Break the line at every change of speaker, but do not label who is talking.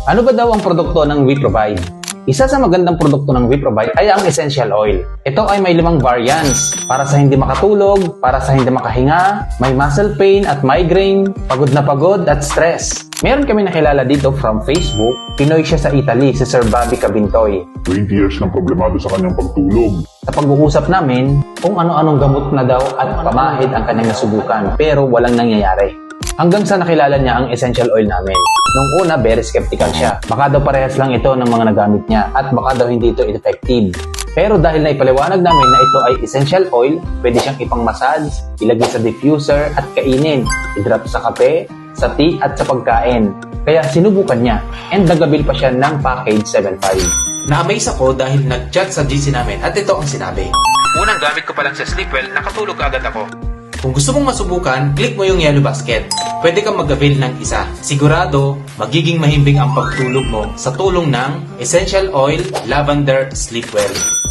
Ano ba daw ang produkto ng WeProvide? Isa sa magandang produkto ng WeProvide ay ang essential oil. Ito ay may 5 variants para sa hindi makatulog, para sa hindi makahinga, may muscle pain at migraine, pagod na pagod at stress. Meron kami nakilala dito from Facebook. Pinoy siya sa Italy, si Sir Bobby Cabintoy.
20 years nang problemado sa kanyang pagtulog.
Sa pag-uusap namin kung ano-anong gamot na daw at pamahid ang kanyang nasubukan pero walang nangyayari. Hanggang sa nakilala niya ang essential oil namin. Nung una, very skeptical siya. Baka daw parehas lang ito ng mga nagamit niya at baka daw hindi ito effective. Pero dahil naipaliwanag namin na ito ay essential oil, pwede siyang ipang-massage, ilagay sa diffuser at kainin, i-drop sa kape, sa tea at sa pagkain. Kaya sinubukan niya and nagabil pa siya ng package 7.5.
Na-amaze ako dahil nag-chat sa GC namin at ito ang sinabi. Unang gamit ko pa lang sa Sleepwell, nakatulog agad ako. Kung gusto mong masubukan, click mo yung yellow basket. Pwede kang mag-avail ng isa. Sigurado, magiging mahimbing ang pagtulog mo sa tulong ng Essential Oil Lavender Sleepwell.